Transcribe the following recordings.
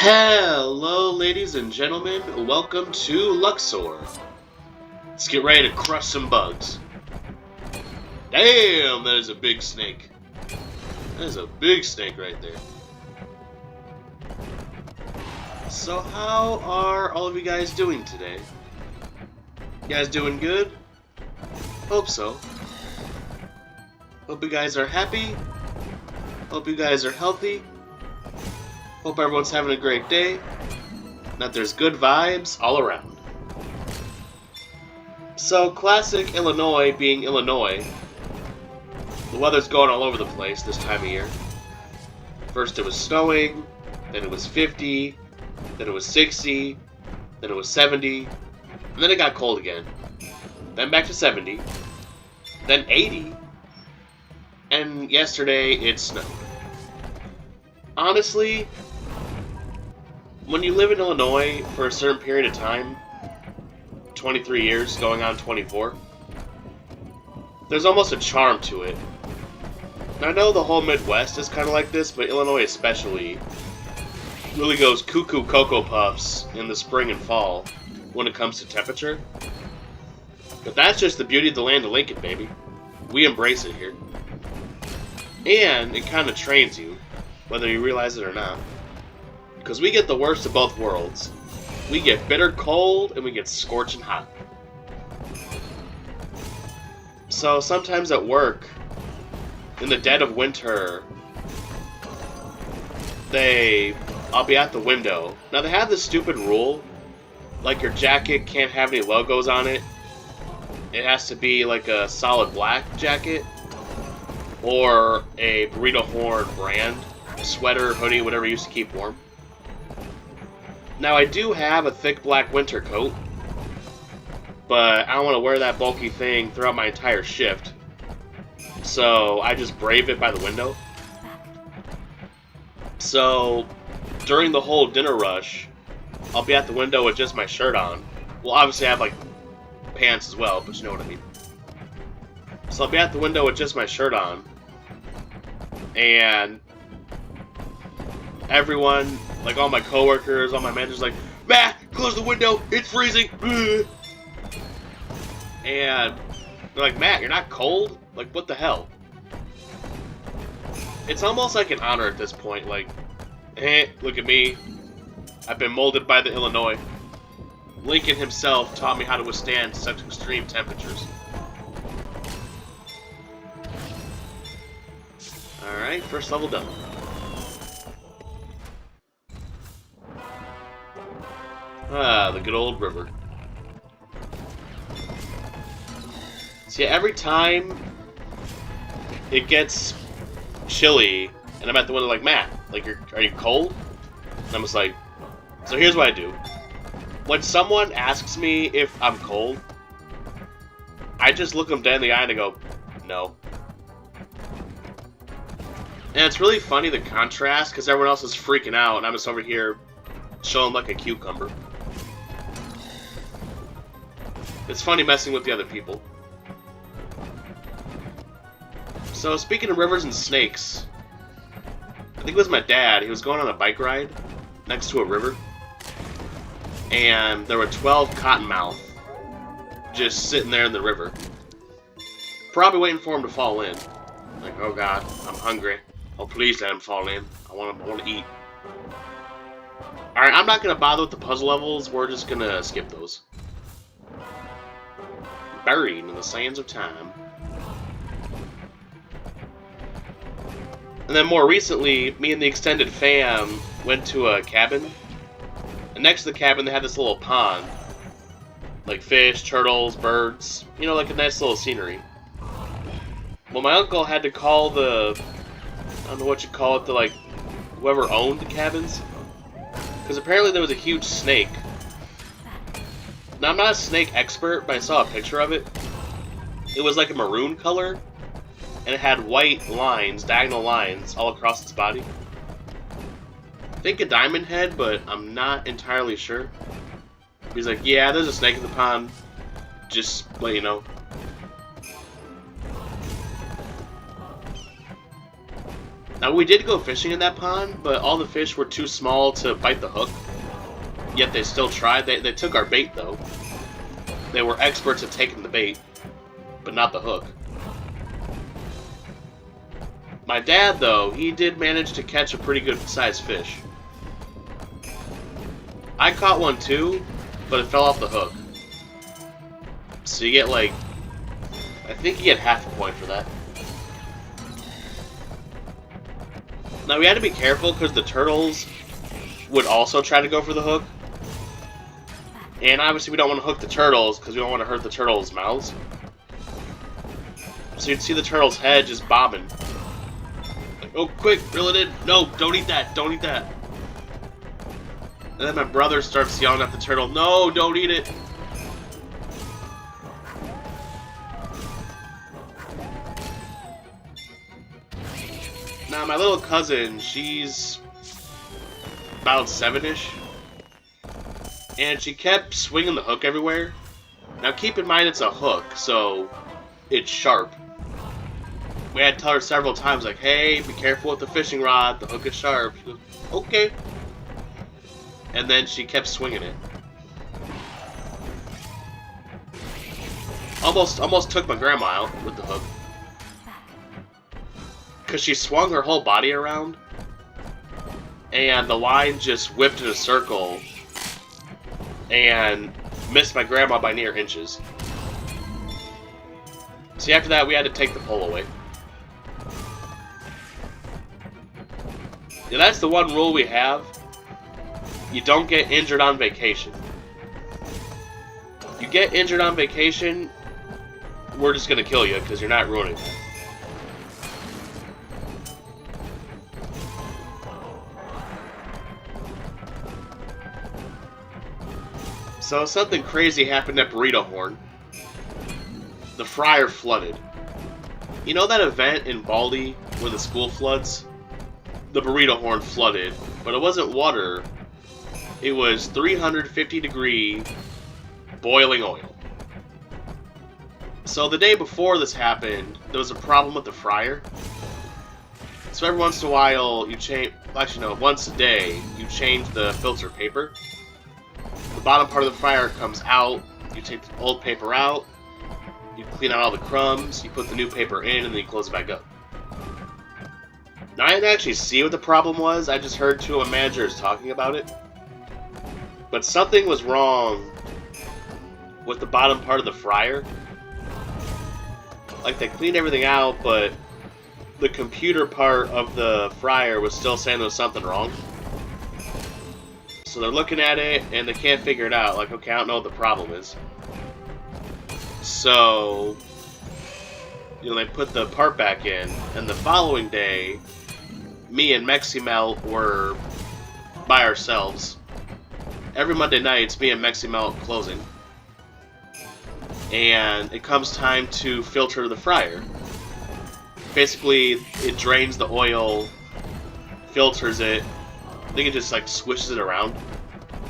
Hello, ladies and gentlemen. Welcome to Luxor. Let's get ready to crush some bugs. Damn, that is a big snake. That is a big snake right there. So how are all of you guys doing today? You guys doing good? Hope so. Hope you guys are happy. Hope you guys are healthy. Hope everyone's having a great day. That there's good vibes all around. So, classic Illinois being Illinois, the weather's going all over the place this time of year. First it was snowing, then it was 50, then it was 60, then it was 70, and then it got cold again. Then back to 70, then 80, and yesterday it snowed. Honestly, when you live in Illinois for a certain period of time, 23 years going on 24, there's almost a charm to it. And I know the whole Midwest is kind of like this, but Illinois especially really goes cuckoo Cocoa Puffs in the spring and fall when it comes to temperature. But that's just the beauty of the land of Lincoln, baby. We embrace it here. And it kind of trains you, whether you realize it or not. Because we get the worst of both worlds. We get bitter cold, and we get scorching hot. So sometimes at work, in the dead of winter, I'll be at the window. Now they have this stupid rule, like your jacket can't have any logos on it. It has to be like a solid black jacket, or a Burrito Horn brand sweater, hoodie, whatever you used to keep warm. Now, I do have a thick black winter coat, but I don't want to wear that bulky thing throughout my entire shift, so I just brave it by the window. So, during the whole dinner rush, I'll be at the window with just my shirt on. Well, obviously I have, like, pants as well, but you know what I mean. So I'll be at the window with just my shirt on, and everyone, like all my coworkers, all my managers, like, Matt, close the window, it's freezing. And they're like, Matt, you're not cold? Like, what the hell? It's almost like an honor at this point. Like, look at me. I've been molded by the Illinois. Lincoln himself taught me how to withstand such extreme temperatures. Alright, first level done. Ah, the good old river. See, every time it gets chilly, and I'm at the window like, Matt, like, are you cold? And I'm just like, so here's what I do. When someone asks me if I'm cold, I just look them dead in the eye and I go, no. And it's really funny, the contrast, because everyone else is freaking out, and I'm just over here chilling like a cucumber. It's funny messing with the other people. So, speaking of rivers and snakes, I think it was my dad. He was going on a bike ride next to a river, and there were 12 cottonmouth just sitting there in the river, probably waiting for him to fall in. Like, oh god, I'm hungry. Oh, please let him fall in. I want to eat. Alright, I'm not going to bother with the puzzle levels. We're just going to skip those. Buried in the sands of time. And then more recently, me and the extended fam went to a cabin. And next to the cabin, they had this little pond. Like fish, turtles, birds. You know, like a nice little scenery. Well, my uncle had to call I don't know what you call it, like, whoever owned the cabins. Because apparently there was a huge snake. Now, I'm not a snake expert, but I saw a picture of it. It was like a maroon color, and it had white lines, diagonal lines, all across its body. I think a diamond head, but I'm not entirely sure. He's like, yeah, there's a snake in the pond. Just let you know. Now, we did go fishing in that pond, but all the fish were too small to bite the hook. Yet they still tried. They took our bait, though. They were experts at taking the bait, but not the hook. My dad, though, he did manage to catch a pretty good-sized fish. I caught one, too, but it fell off the hook. So you get, like... I think you get half a point for that. Now, we had to be careful because the turtles would also try to go for the hook. And obviously we don't want to hook the turtles because we don't want to hurt the turtles' mouths. So you'd see the turtle's head just bobbing. Like, oh, quick, reel it in. No, don't eat that, don't eat that. And then my brother starts yelling at the turtle, no, don't eat it. Now, my little cousin, she's about 7-ish, and she kept swinging the hook everywhere. Now, keep in mind it's a hook, so it's sharp. We had to tell her several times, like, hey, be careful with the fishing rod, the hook is sharp. She goes, okay. And then she kept swinging it. Almost took my grandma out with the hook. Because she swung her whole body around, and the line just whipped in a circle and missed my grandma by near inches. See, after that, we had to take the pole away. Yeah, that's the one rule we have. You don't get injured on vacation. You get injured on vacation, we're just going to kill you because you're not ruining it. So something crazy happened at Burrito Horn. The fryer flooded. You know that event in Baldy where the school floods? The Burrito Horn flooded, but it wasn't water. It was 350-degree boiling oil. So the day before this happened, there was a problem with the fryer. So every once in a while, you change... Actually, no, once a day, you change the filter paper. The bottom part of the fryer comes out, you take the old paper out, you clean out all the crumbs, you put the new paper in, and then you close it back up. Now, I didn't actually see what the problem was, I just heard two of my managers talking about it. But something was wrong with the bottom part of the fryer. Like, they cleaned everything out, but the computer part of the fryer was still saying there was something wrong. So they're looking at it, and they can't figure it out. Like, okay, I don't know what the problem is. So, you know, they put the part back in, and the following day, me and Meximelt were by ourselves. Every Monday night, it's me and Meximelt closing. And it comes time to filter the fryer. Basically, it drains the oil, filters it, I think it just like squishes it around,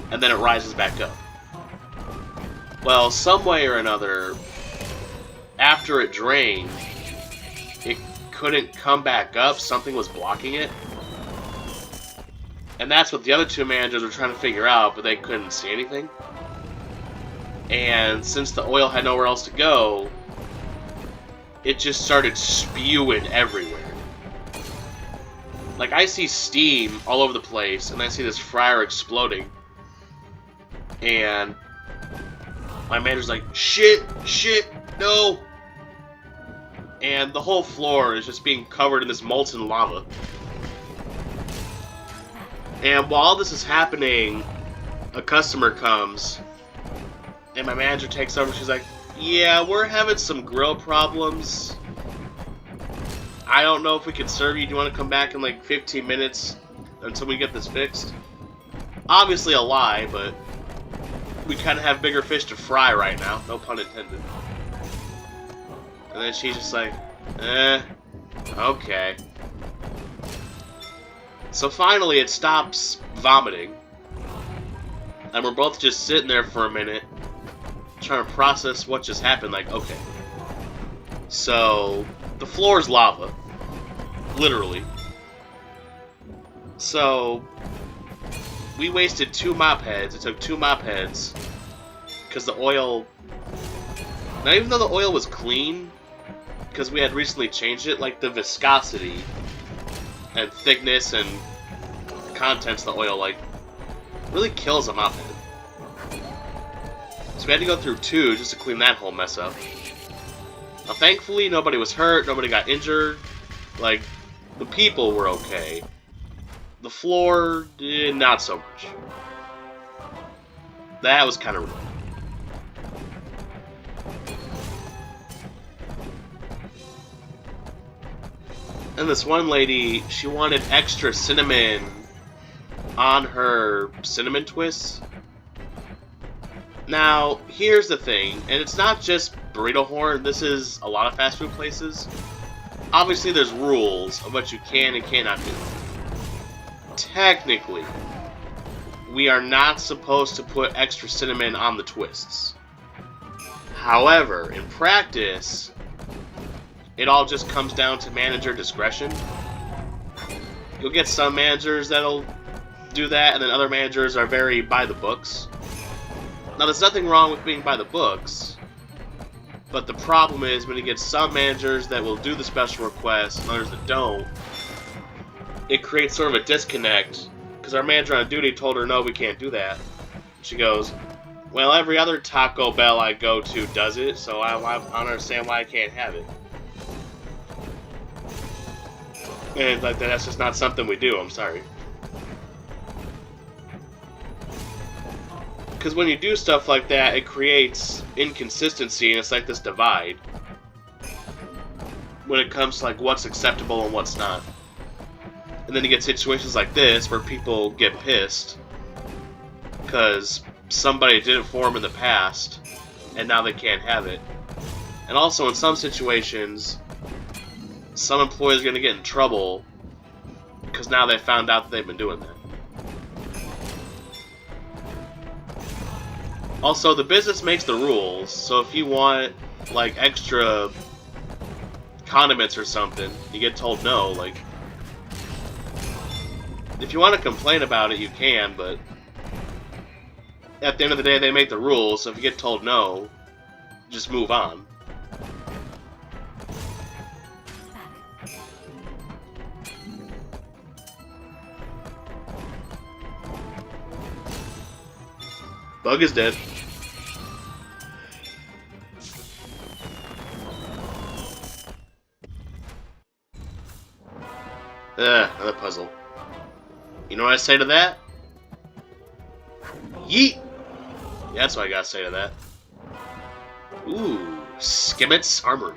and then it rises back up. Well, some way or another, after it drained, it couldn't come back up, something was blocking it. And that's what the other two managers were trying to figure out, but they couldn't see anything. And since the oil had nowhere else to go, it just started spewing everywhere. Like, I see steam all over the place, and I see this fryer exploding. And my manager's like, shit, no! And the whole floor is just being covered in this molten lava. And while this is happening, a customer comes, and my manager takes over. She's like, yeah, we're having some grill problems. I don't know if we can serve you. Do you want to come back in like 15 minutes until we get this fixed? Obviously a lie, but we kind of have bigger fish to fry right now. No pun intended. And then she's just like, okay. So finally it stops vomiting. And we're both just sitting there for a minute, trying to process what just happened. Like, okay. So, the floor is lava. Literally. So we wasted 2 mop heads. It took 2 mop heads because the oil. Now, even though the oil was clean, because we had recently changed it, like the viscosity and thickness and contents of the oil, like, really kills a mop head. So we had to go through 2 just to clean that whole mess up. Now, thankfully, nobody was hurt, nobody got injured. Like, the people were okay. The floor, not so much. That was kind of rude. And this one lady, she wanted extra cinnamon on her cinnamon twists. Now, here's the thing, and it's not just Burrito Horn, this is a lot of fast food places. Obviously, there's rules of what you can and cannot do. Technically, we are not supposed to put extra cinnamon on the twists. However, in practice, it all just comes down to manager discretion. You'll get some managers that'll do that, and then other managers are very by the books. Now, there's nothing wrong with being by the books, but the problem is when you get some managers that will do the special requests and others that don't, it creates sort of a disconnect, because our manager on duty told her, no, we can't do that. She goes, well, every other Taco Bell I go to does it, so I don't understand why I can't have it. And like that's just not something we do, I'm sorry. Because when you do stuff like that, it creates inconsistency, and it's like this divide when it comes to like what's acceptable and what's not. And then you get situations like this where people get pissed because somebody did it for them in the past and now they can't have it. And also in some situations, some employees are going to get in trouble because now they found out that they've been doing that. Also, the business makes the rules, so if you want like extra condiments or something, you get told no. Like, if you want to complain about it, you can, but at the end of the day, they make the rules, so if you get told no, just move on. Bug is dead. Another puzzle. You know what I say to that? Yeet! Yeah, that's what I gotta say to that. Ooh, Skimmett's Armory.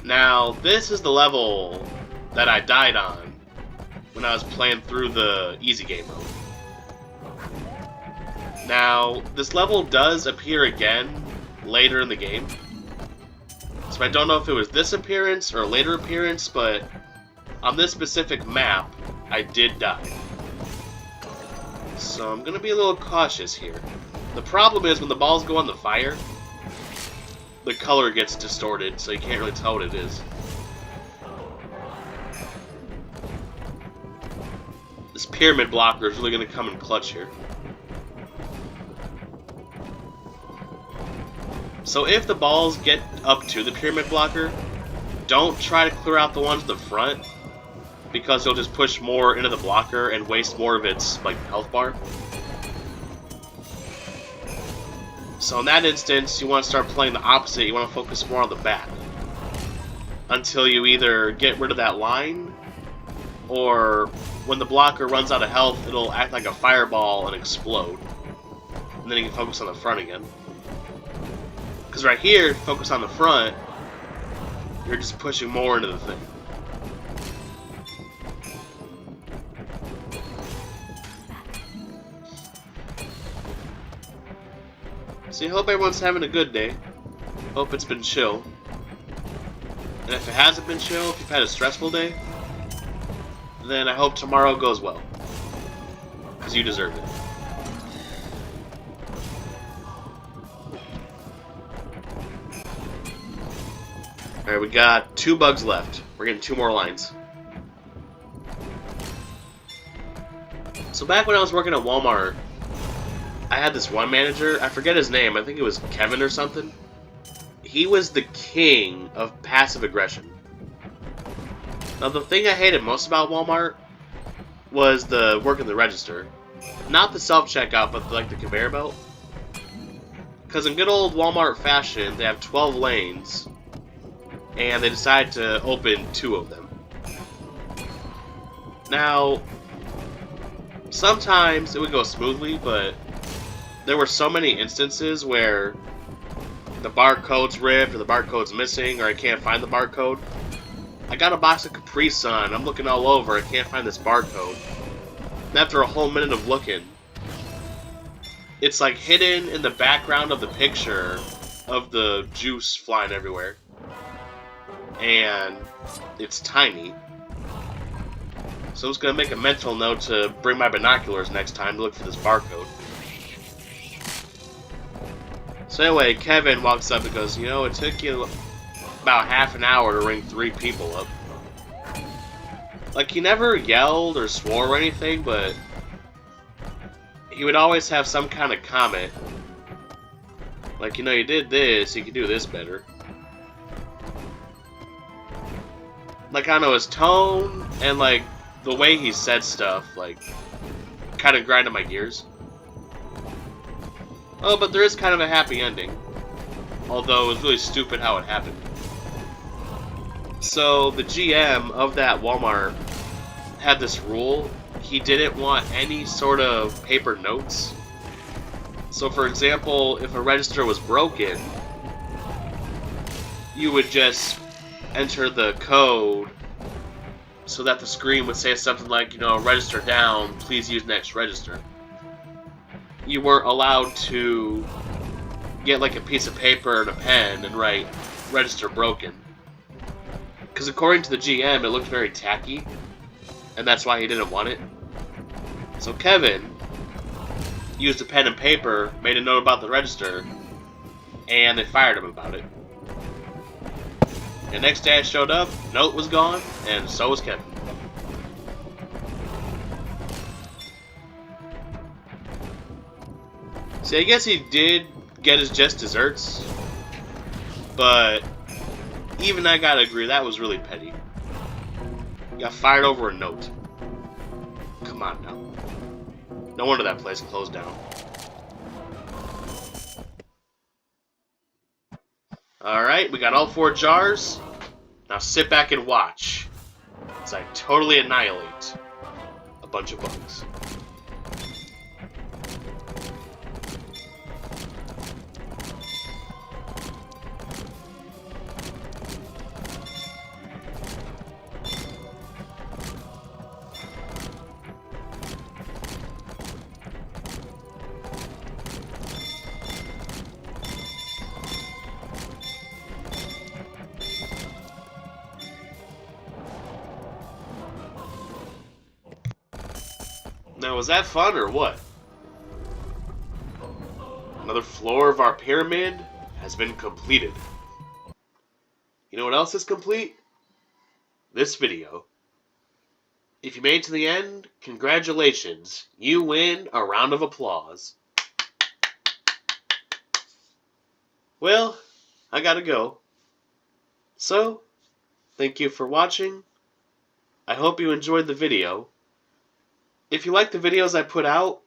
Now, this is the level that I died on when I was playing through the easy game mode. Now, this level does appear again later in the game. So I don't know if it was this appearance or a later appearance, but on this specific map, I did die. So I'm gonna be a little cautious here. The problem is when the balls go on the fire, the color gets distorted, so you can't really tell what it is. This pyramid blocker is really gonna come in clutch here. So if the balls get up to the pyramid blocker, don't try to clear out the ones in the front, because you'll just push more into the blocker and waste more of its like health bar. So in that instance, you want to start playing the opposite. You want to focus more on the back until you either get rid of that line, or when the blocker runs out of health, it'll act like a fireball and explode. And then you can focus on the front again. Because right here, if you focus on the front, you're just pushing more into the thing. So I hope everyone's having a good day. Hope it's been chill. And if it hasn't been chill, if you've had a stressful day, then I hope tomorrow goes well. Because you deserve it. Alright, we got 2 bugs left. We're getting 2 more lines. So back when I was working at Walmart, I had this one manager, I forget his name, I think it was Kevin or something. He was the king of passive aggression. Now the thing I hated most about Walmart was the working the register. Not the self-checkout, but like the conveyor belt. Because in good old Walmart fashion, they have 12 lanes, and they decide to open 2 of them. Now, sometimes it would go smoothly, but there were so many instances where the barcode's ripped, or the barcode's missing, or I can't find the barcode. I got a box of Capri Sun, I'm looking all over, I can't find this barcode. And after a whole minute of looking, it's like hidden in the background of the picture of the juice flying everywhere. And it's tiny. So I'm just going to make a mental note to bring my binoculars next time to look for this barcode. So anyway, Kevin walks up and goes, you know, it took you about half an hour to ring 3 people up. Like, he never yelled or swore or anything, but he would always have some kind of comment. Like, you know, you did this, you could do this better. Like, I don't know, his tone and, like, the way he said stuff, like, kind of grinded my gears. Oh, but there is kind of a happy ending. Although it was really stupid how it happened. So, the GM of that Walmart had this rule. He didn't want any sort of paper notes. So, for example, if a register was broken, you would just enter the code so that the screen would say something like, you know, register down, please use next register. You weren't allowed to get like a piece of paper and a pen and write register broken. Because according to the GM, it looked very tacky, and that's why he didn't want it. So Kevin used a pen and paper, made a note about the register, and they fired him about it. The next day I showed up, note was gone, and so was Kevin. See, I guess he did get his just desserts, but even I gotta agree, that was really petty. He got fired over a note. Come on now. No wonder that place closed down. Alright, we got all 4 jars. Now sit back and watch as I totally annihilate a bunch of bugs. Now, was that fun or what? Another floor of our pyramid has been completed. You know what else is complete? This video. If you made it to the end, congratulations. You win a round of applause. Well, I gotta go. So, thank you for watching. I hope you enjoyed the video. If you like the videos I put out,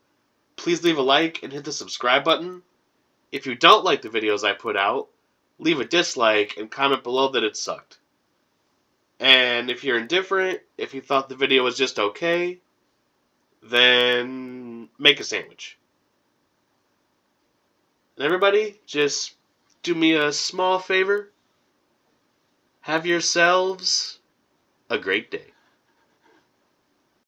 please leave a like and hit the subscribe button. If you don't like the videos I put out, leave a dislike and comment below that it sucked. And if you're indifferent, if you thought the video was just okay, then make a sandwich. And everybody, just do me a small favor. Have yourselves a great day.